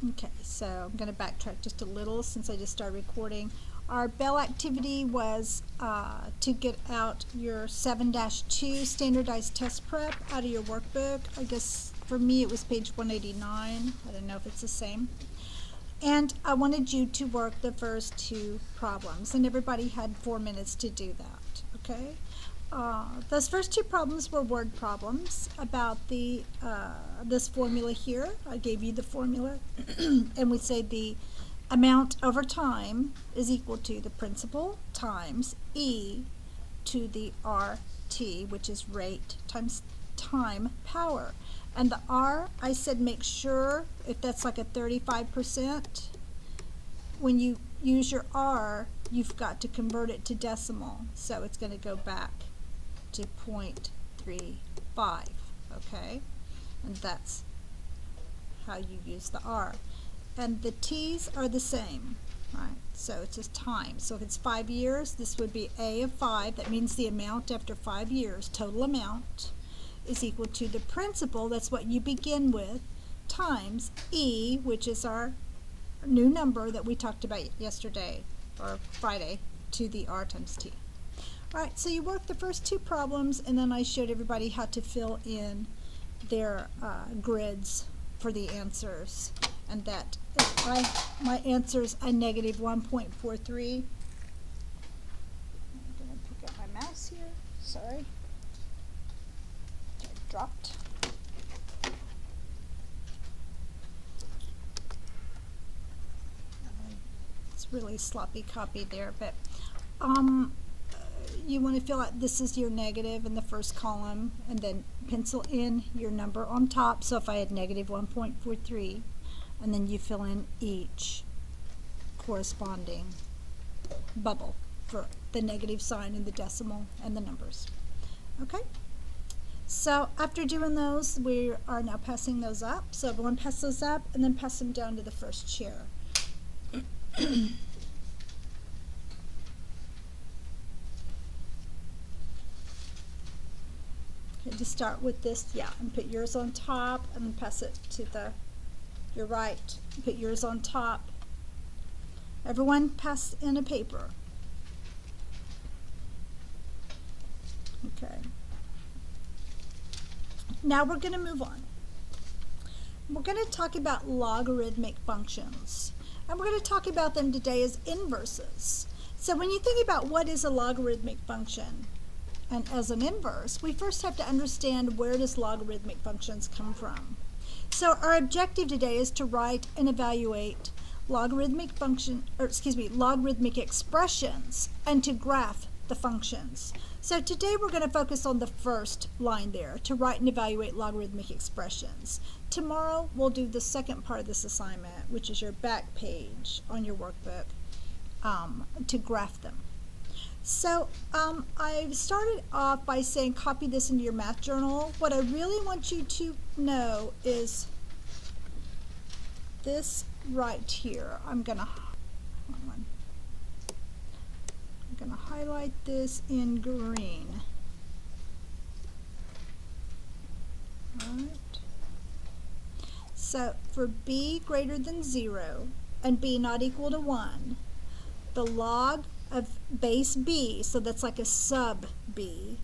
Okay, so I'm going to backtrack just a little since I just started recording. Our bell activity was to get out your 7-2 standardized test prep out of your workbook. I guess for me it was page 189. I don't know if it's the same. And I wanted you to work the first two problems, and everybody had 4 minutes to do that, okay? Those first two problems were word problems about the this formula here. I gave you the formula, and we say the amount over time is equal to the principal times e to the RT, which is rate times time power. And the R, I said make sure if that's like a 35%, when you use your R, you've got to convert it to decimal. So it's going to go back to 0.35, okay? And that's how you use the R. And the T's are the same, right? So it's just time. So if it's 5 years, this would be A of 5. That means the amount after 5 years, total amount, is equal to the principal, that's what you begin with, times E, which is our new number that we talked about yesterday, or Friday, to the R times T. Alright, so you worked the first two problems, and then I showed everybody how to fill in their grids for the answers. And that my answer is a negative 1.43. I'm going to pick up my mouse here. Sorry. I dropped. It's really sloppy copy there, but you want to fill out, this is your negative in the first column, and then pencil in your number on top. So if I had negative 1.43, and then you fill in each corresponding bubble for the negative sign and the decimal and the numbers. Okay? So after doing those, we are now passing those up. So everyone pass those up and then pass them down to the first chair. Okay, just start with this, yeah, and put yours on top and then pass it to your right. Put yours on top. Everyone pass in a paper. Okay. Now we're going to move on. We're going to talk about logarithmic functions. And we're going to talk about them today as inverses. So when you think about what is a logarithmic function and as an inverse, we first have to understand where does logarithmic functions come from. So our objective today is to write and evaluate logarithmic expressions and to graph the functions. So today we're going to focus on the first line there, to write and evaluate logarithmic expressions. Tomorrow we'll do the second part of this assignment, which is your back page on your workbook, to graph them. So I started off by saying copy this into your math journal. What I really want you to know is this right here. I'm gonna highlight this in green. All right. So for b greater than 0 and b not equal to 1, the log of base b, so that's like a sub b,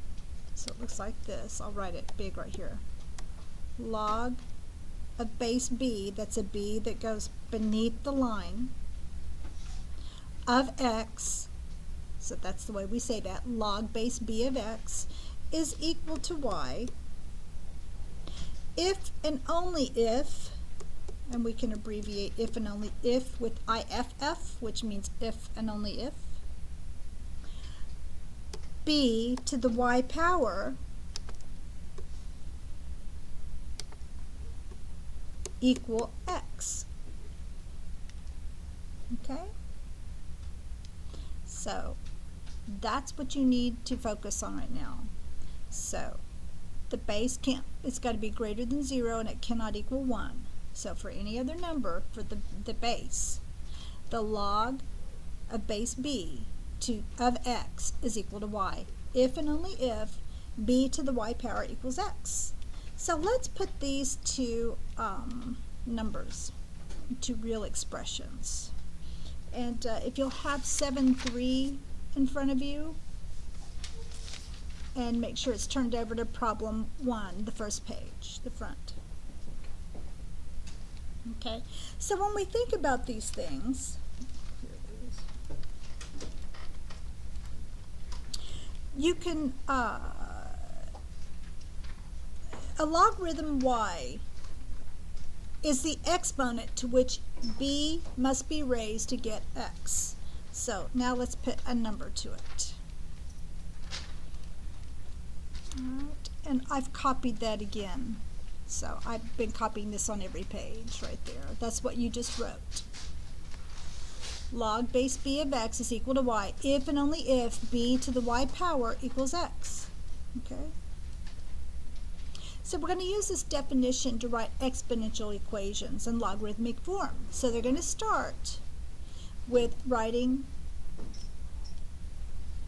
so it looks like this. I'll write it big right here. Log of base b, that's a b that goes beneath the line, of x, so that's the way we say that, log base b of x, is equal to y if and only if, and we can abbreviate if and only if with IFF, which means if and only if, b to the y power equal x. Okay? So that's what you need to focus on right now. So the base it's got to be greater than 0 and it cannot equal 1. So for any other number for the base, the log of base b of x is equal to y, if and only if b to the y power equals x. So let's put these two numbers. to real expressions. And if you'll have 7-3 in front of you, and make sure it's turned over to problem 1, the first page, the front. Okay, so when we think about these things, you can, a logarithm y is the exponent to which b must be raised to get x. So now let's put a number to it. Alright, and I've copied that again. So I've been copying this on every page right there. That's what you just wrote. Log base b of x is equal to y if and only if b to the y power equals x. Okay? So we're going to use this definition to write exponential equations in logarithmic form. So they're going to start with writing,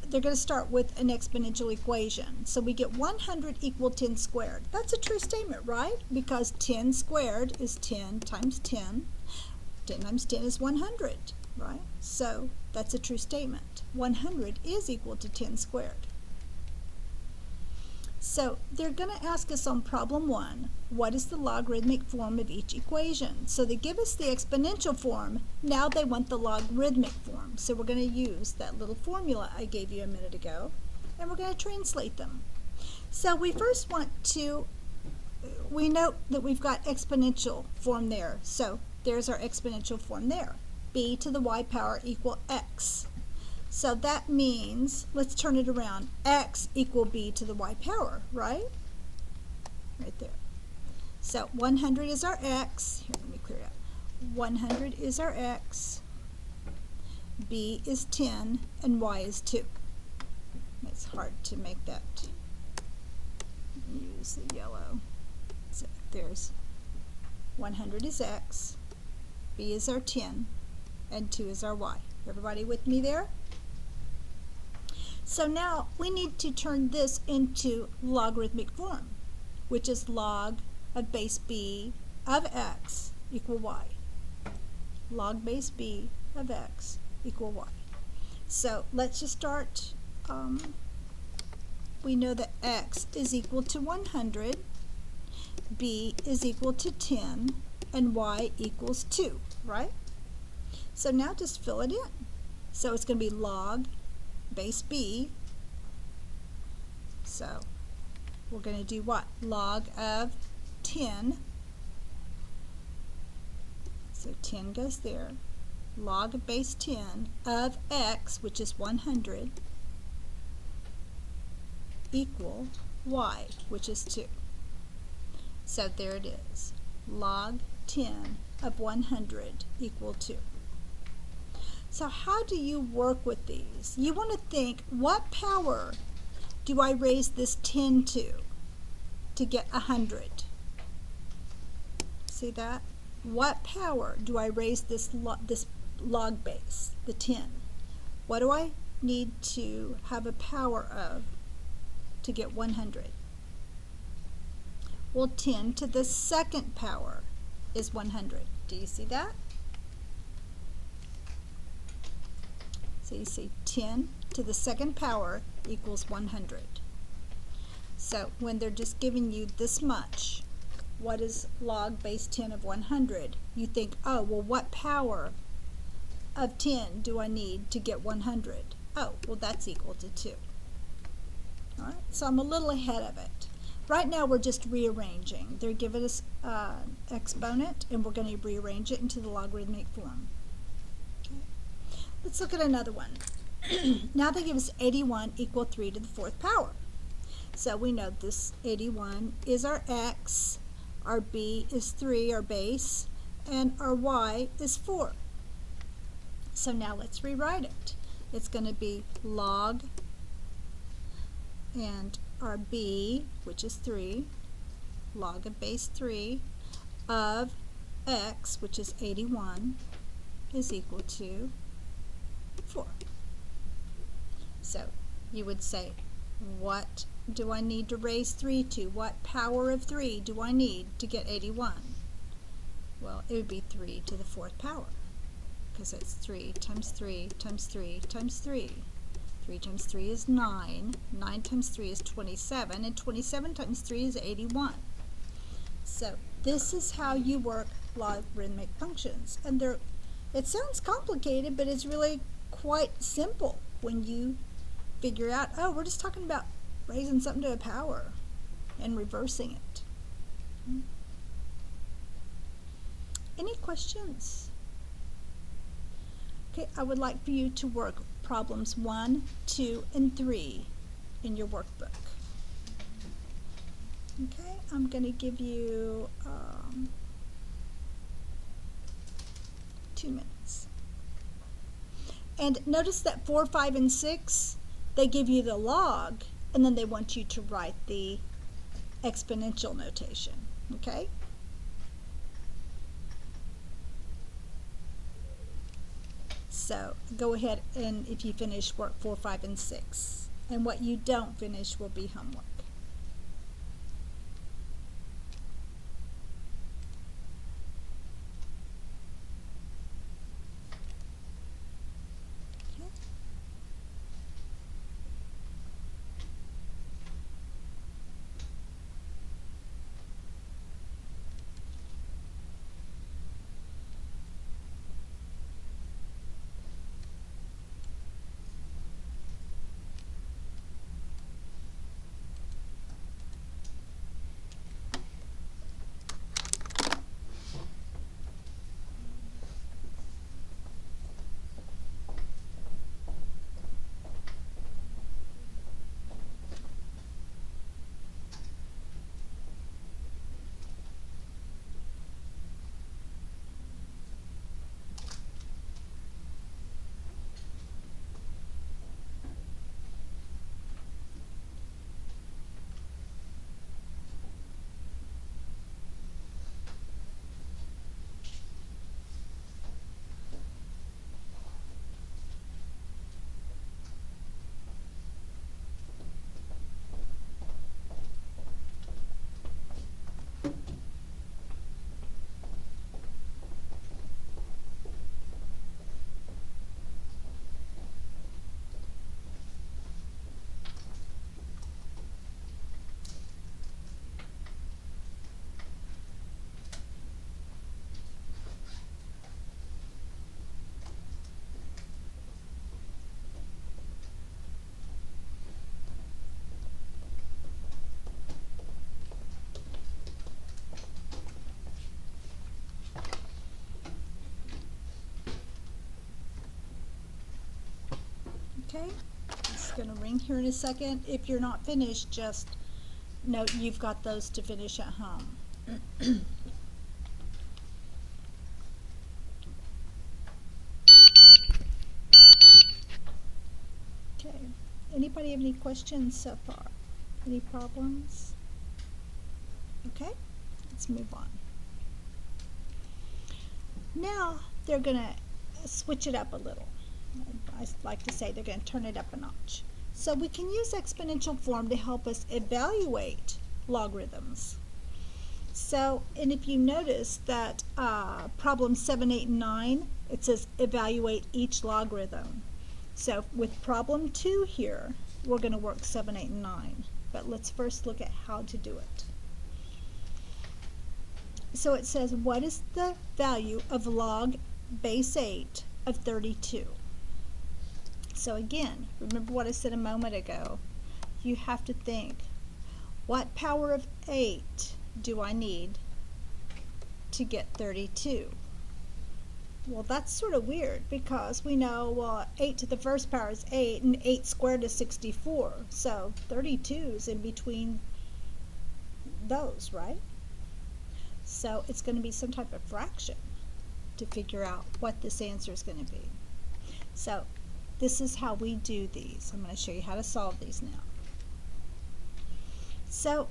they're going to start with an exponential equation. So we get 100 equal 10 squared. That's a true statement, right? Because 10 squared is 10 times 10. 10 times 10 is 100, right? So that's a true statement. 100 is equal to 10 squared. So they're going to ask us on problem 1, what is the logarithmic form of each equation? So they give us the exponential form, now they want the logarithmic form. So we're going to use that little formula I gave you a minute ago, and we're going to translate them. So we first want to, we note that we've got exponential form there. So there's our exponential form there. B to the y power equal x. So that means, let's turn it around, x equal b to the y power, right? Right there. So 100 is our x. Here, let me clear it up. 100 is our x, b is 10, and y is 2. It's hard to make that. Use the yellow. So there's 100 is x, b is our 10, and 2 is our y. Everybody with me there? So now we need to turn this into logarithmic form, which is log of base b of x equal y. Log base b of x equal y. So let's just start. We know that x is equal to 100, b is equal to 10, and y equals 2, right? So now just fill it in. So it's going to be log base b. So we're going to do what? Log of 10. So 10 goes there. Log of base 10 of x, which is 100, equal y, which is 2. So there it is. Log 10 of 100 equal 2. So how do you work with these? You want to think, what power do I raise this 10 to get 100? See that? What power do I raise this log base, the 10? What do I need to have a power of to get 100? Well, 10 to the second power is 100. Do you see that? So you see 10 to the second power equals 100. So when they're just giving you this much, what is log base 10 of 100? You think, oh, well, what power of 10 do I need to get 100? Oh, well, that's equal to 2. All right, so I'm a little ahead of it. Right now we're just rearranging. They're giving us exponent, and we're going to rearrange it into the logarithmic form. Let's look at another one. Now they give us 81 equal 3 to the 4th power. So we know this 81 is our x, our b is 3, our base, and our y is 4. So now let's rewrite it. It's going to be log, and our b, which is 3, log of base 3 of x, which is 81, is equal to 4. So you would say, what do I need to raise 3 to? What power of 3 do I need to get 81? Well, it would be 3 to the 4th power, because it's 3 times 3 times 3 times 3. 3 times 3 is 9. 9 times 3 is 27. And 27 times 3 is 81. So this is how you work logarithmic functions. And it sounds complicated, but it's really quite simple when you figure out, oh, we're just talking about raising something to a power and reversing it. Any questions? Okay, I would like for you to work problems 1, 2, and 3 in your workbook. Okay, I'm going to give you 2 minutes. And notice that 4, 5, and 6, they give you the log, and then they want you to write the exponential notation, okay? So go ahead, and if you finish, work 4, 5, and 6. And what you don't finish will be homework. Okay, it's going to ring here in a second. If you're not finished, just note you've got those to finish at home. Okay, anybody have any questions so far? Any problems? Okay, let's move on. Now they're going to switch it up a little. I like to say they're going to turn it up a notch. So we can use exponential form to help us evaluate logarithms. So, and if you notice that problem 7, 8, and 9, it says evaluate each logarithm. So with problem 2 here, we're going to work 7, 8, and 9. But let's first look at how to do it. So it says, what is the value of log base 8 of 32? So again, remember what I said a moment ago. You have to think, what power of 8 do I need to get 32? Well, that's sort of weird because we know, well, 8 to the first power is 8 and 8 squared is 64. So 32 is in between those, right? So it's going to be some type of fraction to figure out what this answer is going to be. So this is how we do these. I'm going to show you how to solve these now. So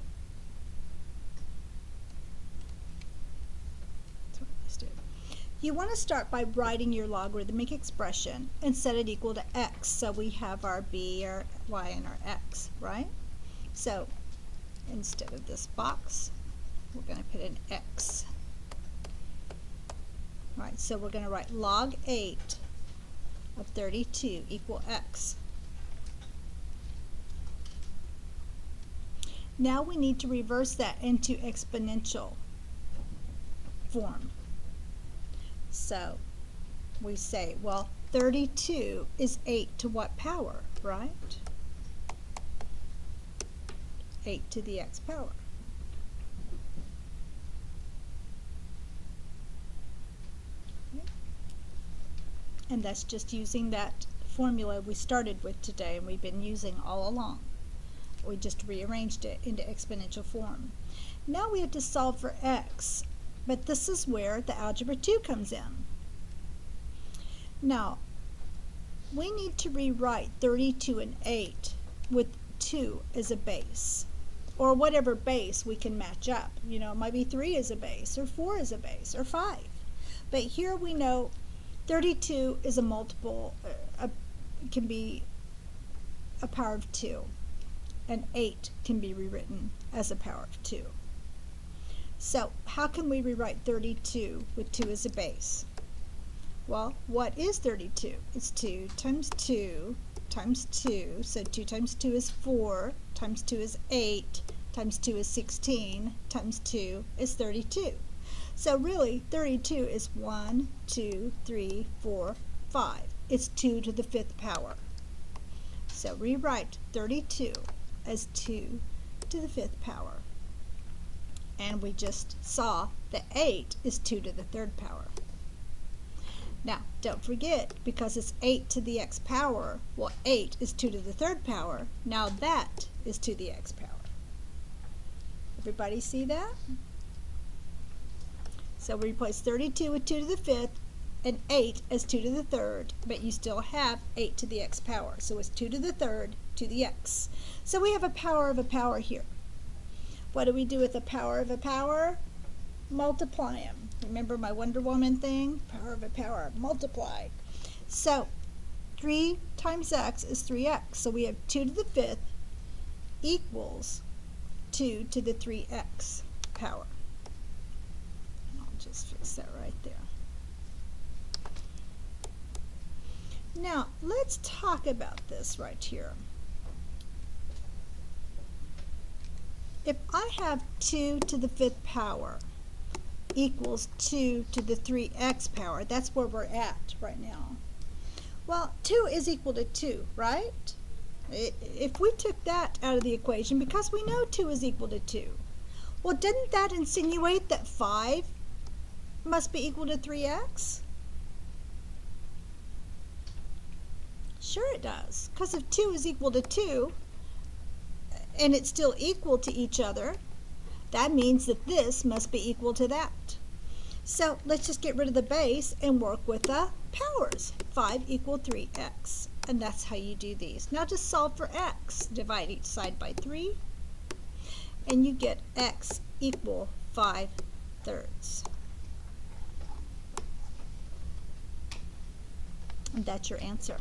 you want to start by writing your logarithmic expression and set it equal to x. So we have our b, our y, and our x, right? So instead of this box, we're going to put an x. Alright, so we're going to write log 8 of 32 equal x. Now we need to reverse that into exponential form. So we say, well, 32 is 8 to what power, right? 8 to the x power. Okay. And that's just using that formula we started with today and we've been using all along. We just rearranged it into exponential form. Now we have to solve for x, but this is where the algebra 2 comes in. Now, we need to rewrite 32 and 8 with 2 as a base, or whatever base we can match up. You know, it might be 3 as a base, or 4 as a base, or 5. But here we know 32 is a multiple, can be a power of 2. And 8 can be rewritten as a power of 2. So how can we rewrite 32 with 2 as a base? Well, what is 32? It's 2 times 2 times 2. So 2 times 2 is 4, times 2 is 8, times 2 is 16, times 2 is 32. So really, 32 is 1, 2, 3, 4, 5. It's 2 to the 5th power. So rewrite 32 as 2 to the 5th power. And we just saw that 8 is 2 to the 3rd power. Now, don't forget, because it's 8 to the x power, well, 8 is 2 to the 3rd power. Now that is 2 to the x power. Everybody see that? So we replace 32 with 2 to the 5th and 8 as 2 to the 3rd, but you still have 8 to the x power. So it's 2 to the 3rd to the x. So we have a power of a power here. What do we do with a power of a power? Multiply them. Remember my Wonder Woman thing? Power of a power, multiply. So 3 times x is 3x. So we have 2 to the 5th equals 2 to the 3x power. I'll just fix that right there. Now, let's talk about this right here. If I have 2 to the 5th power equals 2 to the 3x power, that's where we're at right now. Well, 2 is equal to 2, right? If we took that out of the equation, because we know 2 is equal to 2, well, didn't that insinuate that 5 must be equal to 3x? Sure it does, because if 2 is equal to 2, and it's still equal to each other, that means that this must be equal to that. So let's just get rid of the base and work with the powers. 5 equal 3x, and that's how you do these. Now just solve for x. Divide each side by 3, and you get x equal 5/3. And that's your answer.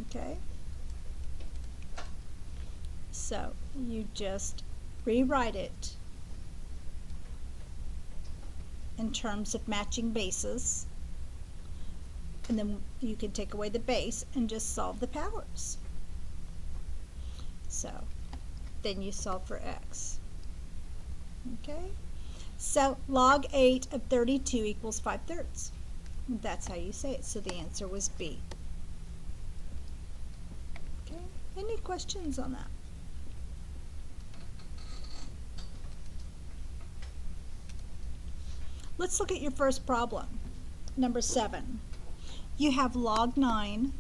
Okay? So you just rewrite it in terms of matching bases, and then you can take away the base and just solve the powers. So then you solve for x. Okay? So log 8 of 32 equals 5/3. That's how you say it. So the answer was B. Okay? Any questions on that? Let's look at your first problem, number 7. You have log 9,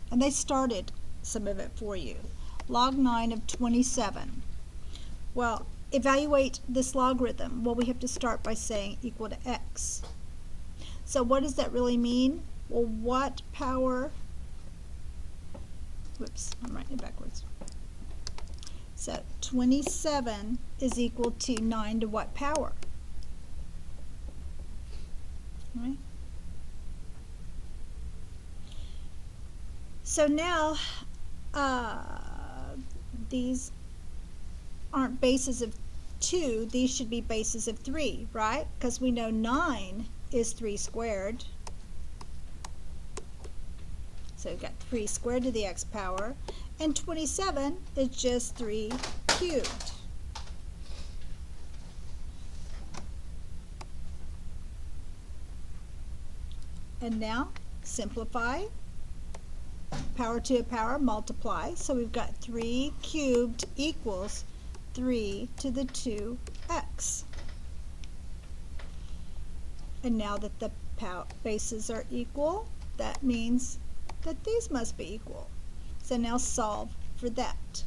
and they started some of it for you. Log 9 of 27. Well, evaluate this logarithm. Well, we have to start by saying equal to x. So what does that really mean? Well, what power, whoops, I'm writing it backwards. So 27 is equal to 9 to what power? Right? So now these aren't bases of 2, these should be bases of 3, right? Because we know 9 is 3 squared. So we've got 3 squared to the x power, and 27 is just 3 cubed. And now simplify. Power to a power, multiply. So we've got 3 cubed equals 3 to the 2x. And now that the bases are equal, that means that these must be equal. So now solve for that.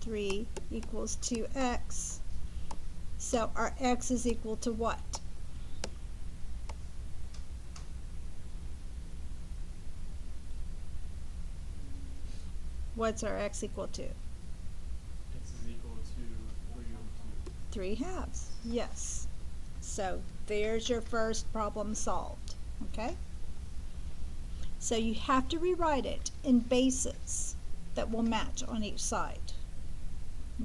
3 equals 2x. So our x is equal to what? What's our x equal to? X is equal to 3 over 2. 3 halves, yes. So there's your first problem solved, okay? So you have to rewrite it in bases that will match on each side,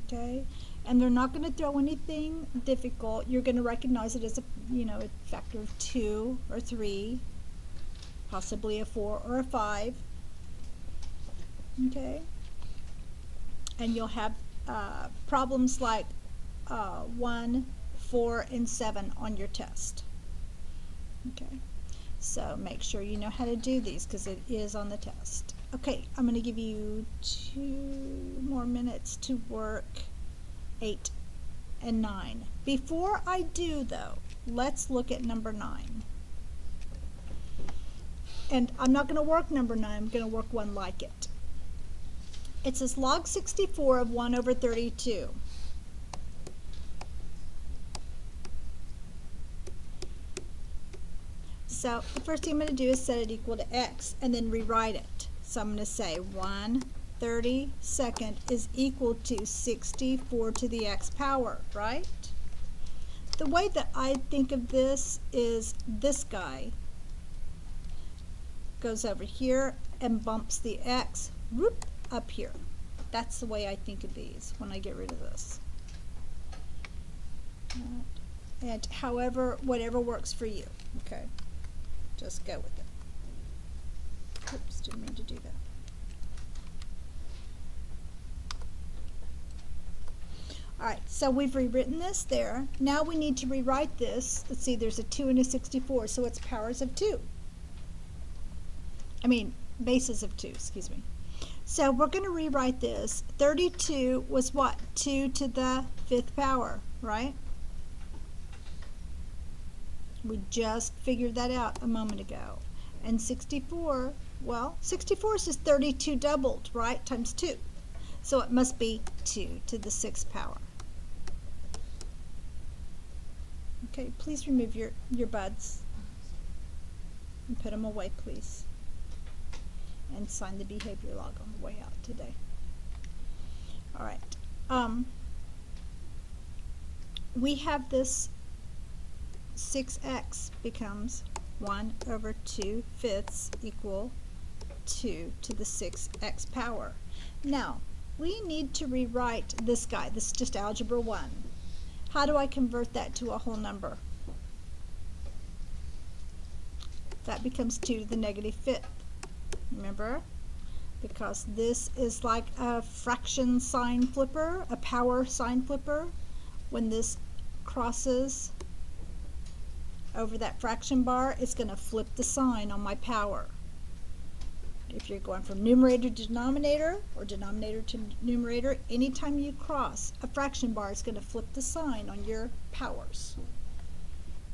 okay? And they're not going to throw anything difficult. You're going to recognize it as a, a factor of 2 or 3, possibly a 4 or a 5. Okay, and you'll have problems like 1, 4, and 7 on your test. Okay, so make sure you know how to do these because it is on the test. Okay, I'm going to give you 2 more minutes to work 8 and 9. Before I do, though, let's look at number 9. And I'm not going to work number 9, I'm going to work one like it. It says log 64 of 1 over 32. So the first thing I'm going to do is set it equal to x and then rewrite it. So I'm going to say 1/32 is equal to 64 to the x power, right? The way that I think of this is this guy goes over here and bumps the x, whoop, up here. That's the way I think of these when I get rid of this. And however, whatever works for you, okay? Just go with it. Oops, didn't mean to do that. Alright, so we've rewritten this there. Now we need to rewrite this. Let's see, there's a 2 and a 64, so it's powers of 2. I mean, bases of 2, excuse me. So we're going to rewrite this. 32 was what? 2 to the 5th power, right? We just figured that out a moment ago. And 64, well, 64 is just 32 doubled, right? Times 2. So it must be 2 to the 6th power. Okay, please remove your buds and put them away, please. And sign the behavior log on the way out today. All right. We have this 6x becomes 1 over 2/5 equal 2 to the 6x power. Now, we need to rewrite this guy. This is just algebra 1. How do I convert that to a whole number? That becomes 2 to the -5th. Remember? Because this is like a fraction sign flipper, a power sign flipper. When this crosses over that fraction bar, it's going to flip the sign on my power. If you're going from numerator to denominator or denominator to numerator, anytime you cross a fraction bar, it's going to flip the sign on your powers.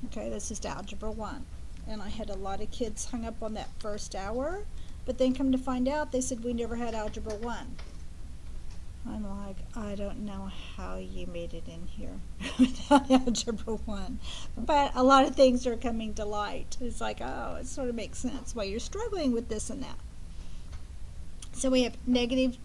Okay, that's just algebra 1. And I had a lot of kids hung up on that first hour, but then come to find out, they said we never had algebra 1. I'm like, I don't know how you made it in here without algebra 1. But a lot of things are coming to light. It's like, oh, it sort of makes sense why you're struggling with this and that. So we have 2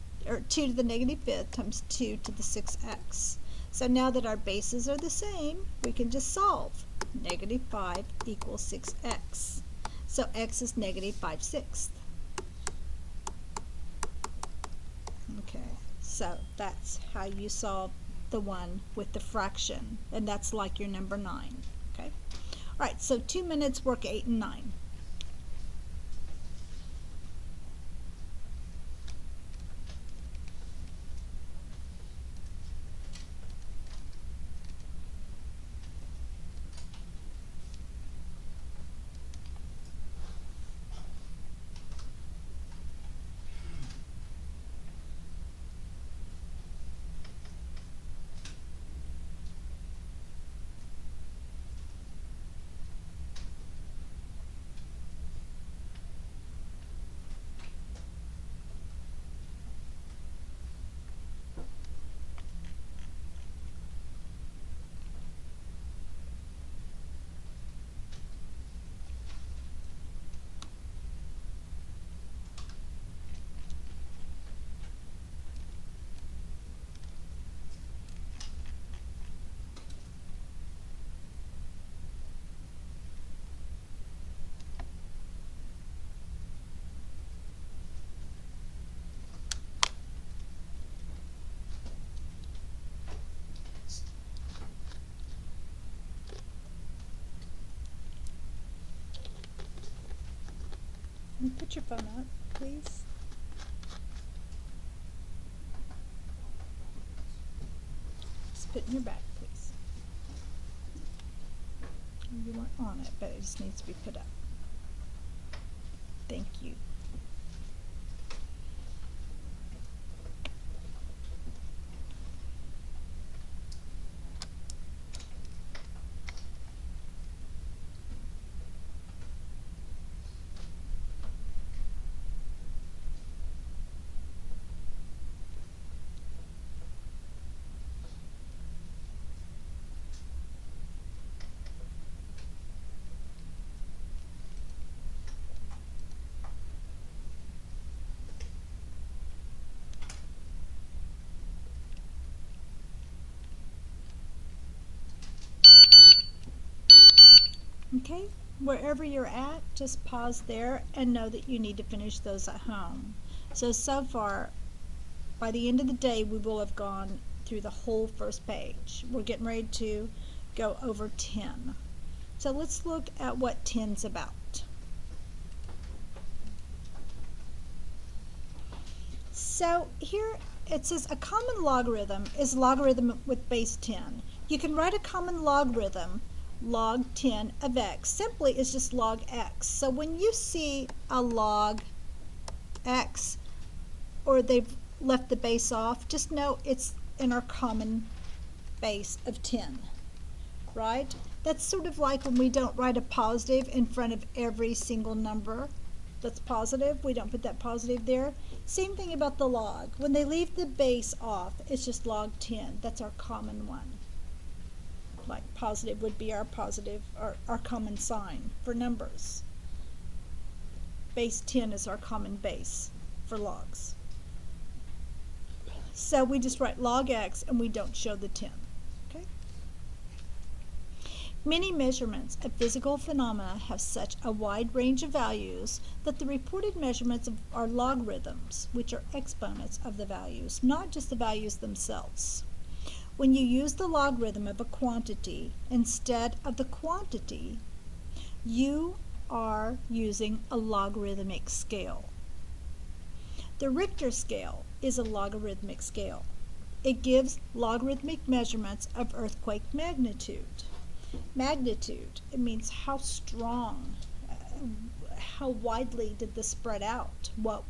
to the -5th times 2 to the 6x. So now that our bases are the same, we can just solve. -5 equals 6x. So x is -5/6. Okay, so that's how you solve the one with the fraction, and that's like your number 9. Okay. All right, so 2 minutes, work 8 and 9. Can you put your phone up, please? Just put it in your bag, please. You weren't on it, but it just needs to be put up. Thank you. Okay, wherever you're at, just pause there and know that you need to finish those at home. So far, by the end of the day, we will have gone through the whole first page. We're getting ready to go over 10. So let's look at what 10's about. So here it says a common logarithm is a logarithm with base 10. You can write a common logarithm, log 10 of x, simply is just log x. So when you see a log x, or they've left the base off, just know it's in our common base of 10, right? That's sort of like when we don't write a positive in front of every single number that's positive. We don't put that positive there. Same thing about the log. When they leave the base off, it's just log 10. That's our common one. Like positive would be our positive, our common sign for numbers. Base 10 is our common base for logs. So we just write log x and we don't show the 10. Okay? Many measurements of physical phenomena have such a wide range of values that the reported measurements are logarithms, which are exponents of the values, not just the values themselves. When you use the logarithm of a quantity instead of the quantity, you are using a logarithmic scale. The Richter scale is a logarithmic scale. It gives logarithmic measurements of earthquake magnitude. Magnitude, it means how strong, how widely did this spread out, what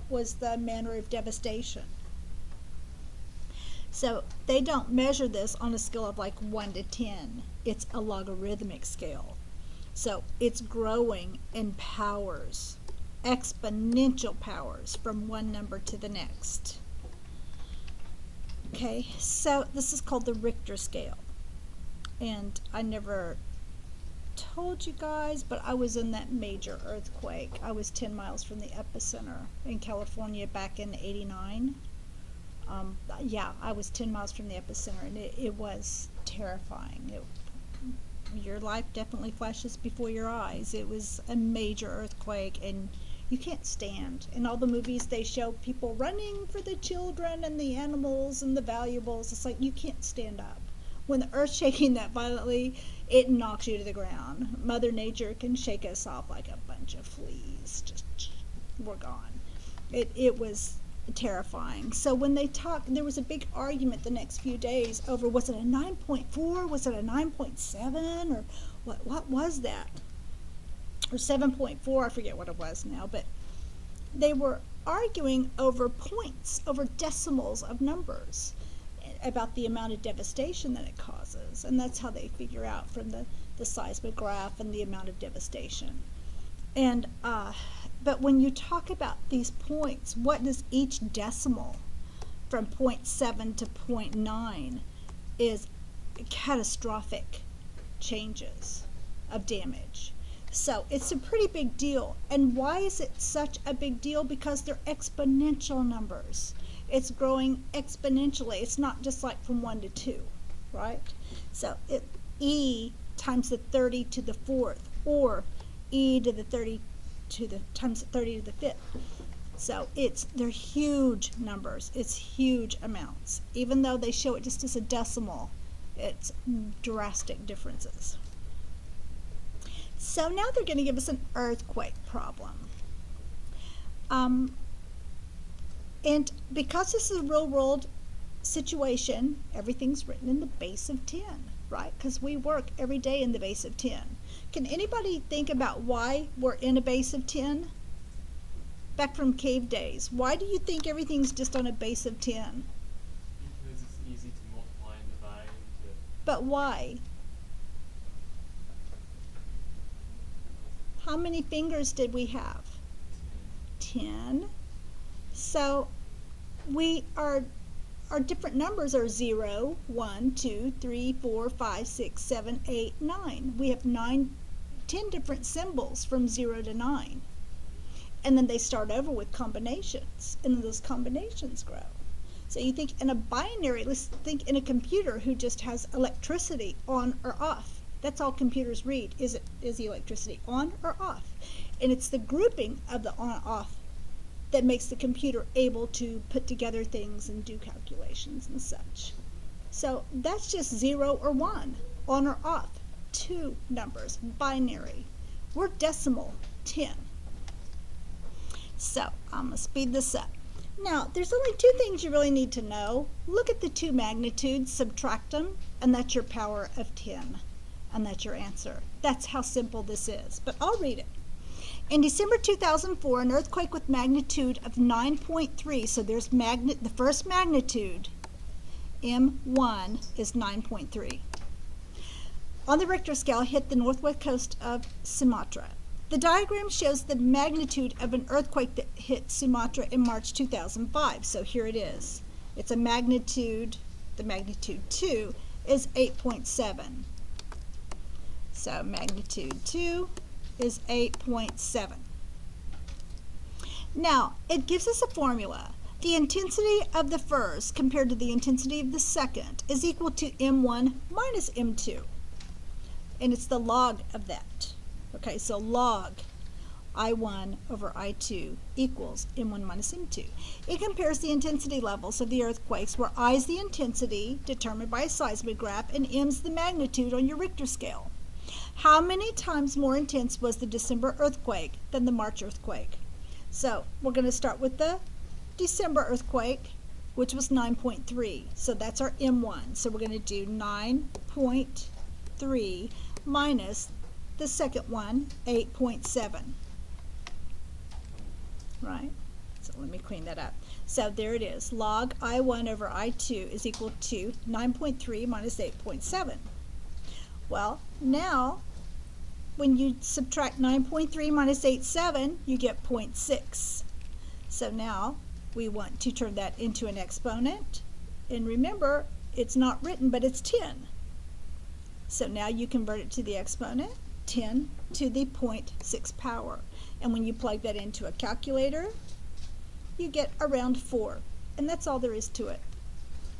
was the manner of devastation. So they don't measure this on a scale of like 1 to 10. It's a logarithmic scale. So it's growing in powers, exponential powers from one number to the next. Okay, so this is called the Richter scale. And I never told you guys, but I was in that major earthquake. I was 10 miles from the epicenter in California back in '89. Yeah, I was 10 miles from the epicenter, and it was terrifying. Your life definitely flashes before your eyes. It was a major earthquake, and you can't stand. In all the movies, they show people running for the children and the animals and the valuables. It's like you can't stand up. When the earth's shaking that violently, it knocks you to the ground. Mother Nature can shake us off like a bunch of fleas. Just, we're gone. It was terrifying. So when they talked, there was a big argument the next few days over, was it a 9.4, was it a 9.7, or what was that? Or 7.4, I forget what it was now, but they were arguing over points, over decimals of numbers, about the amount of devastation that it causes. And that's how they figure out from the seismograph and the amount of devastation. And but when you talk about these points, what does each decimal from 0.7 to 0.9 is catastrophic changes of damage. So it's a pretty big deal. And why is it such a big deal? Because they're exponential numbers. It's growing exponentially. It's not just like from 1 to 2, right? So e times the 30 to the 4th, or e to the 30 to the times 30 to the 5th. So they're huge numbers. It's huge amounts. Even though they show it just as a decimal, it's drastic differences. So now they're going to give us an earthquake problem. And because this is a real world situation, everything's written in the base of 10, right? Because we work every day in the base of 10. Can anybody think about why we're in a base of 10? Back from cave days. Why do you think everything's just on a base of 10? Because it's easy to multiply and divide. But why? How many fingers did we have? 10. So our different numbers are 0, 1, 2, 3, 4, 5, 6, 7, 8, 9. We have 10 different symbols from 0 to 9. And then they start over with combinations, and then those combinations grow. So you think in a binary, let's think in a computer who just has electricity on or off. That's all computers read. Is the electricity on or off? And it's the grouping of the on-off that makes the computer able to put together things and do calculations and such. So that's just 0 or 1, on or off. 2 numbers, binary. We're decimal, 10. So I'm going to speed this up. Now, there's only 2 things you really need to know. Look at the 2 magnitudes, subtract them, and that's your power of 10. And that's your answer. That's how simple this is. But I'll read it. In December 2004, an earthquake with magnitude of 9.3, so there's the first magnitude, M1 is 9.3, on the Richter scale hit the northwest coast of Sumatra. The diagram shows the magnitude of an earthquake that hit Sumatra in March 2005. So here it is. It's a magnitude, the magnitude 2 is 8.7. So magnitude 2 is 8.7. Now, it gives us a formula. The intensity of the first compared to the intensity of the second is equal to M1 minus M2. And it's the log of that. Okay, so log I1 over I2 equals M1 minus M2. It compares the intensity levels of the earthquakes where I is the intensity determined by a seismograph and M is the magnitude on your Richter scale. How many times more intense was the December earthquake than the March earthquake? So we're going to start with the December earthquake, which was 9.3. So that's our M1. So we're going to do 9.3 minus the second one, 8.7. Right? So let me clean that up. So there it is. Log I1 over I2 is equal to 9.3 minus 8.7. Well, now, when you subtract 9.3 minus 8.7, you get 0.6. So now, we want to turn that into an exponent. And remember, it's not written, but it's 10. So now you convert it to the exponent, 10 to the 0.6 power. And when you plug that into a calculator, you get around 4. And that's all there is to it.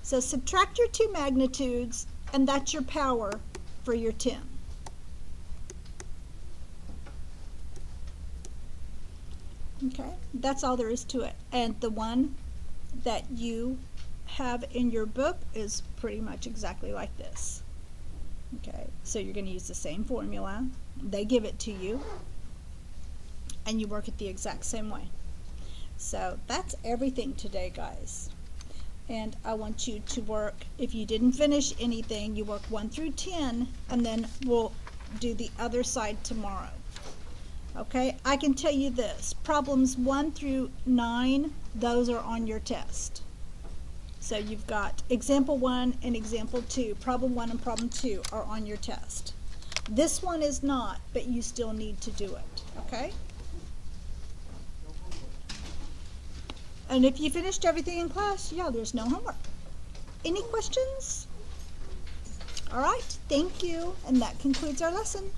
So subtract your 2 magnitudes, and that's your power for your 10. Okay, that's all there is to it. And the one that you have in your book is pretty much exactly like this. Okay, so you're going to use the same formula. They give it to you, and you work it the exact same way. So that's everything today, guys. And I want you to work, if you didn't finish anything, you work 1 through 10, and then we'll do the other side tomorrow. Okay, I can tell you this, problems 1 through 9, those are on your test. So you've got example 1 and example 2. Problem 1 and problem 2 are on your test. This one is not, but you still need to do it, okay? And if you finished everything in class, yeah, there's no homework. Any questions? All right, thank you. And that concludes our lesson.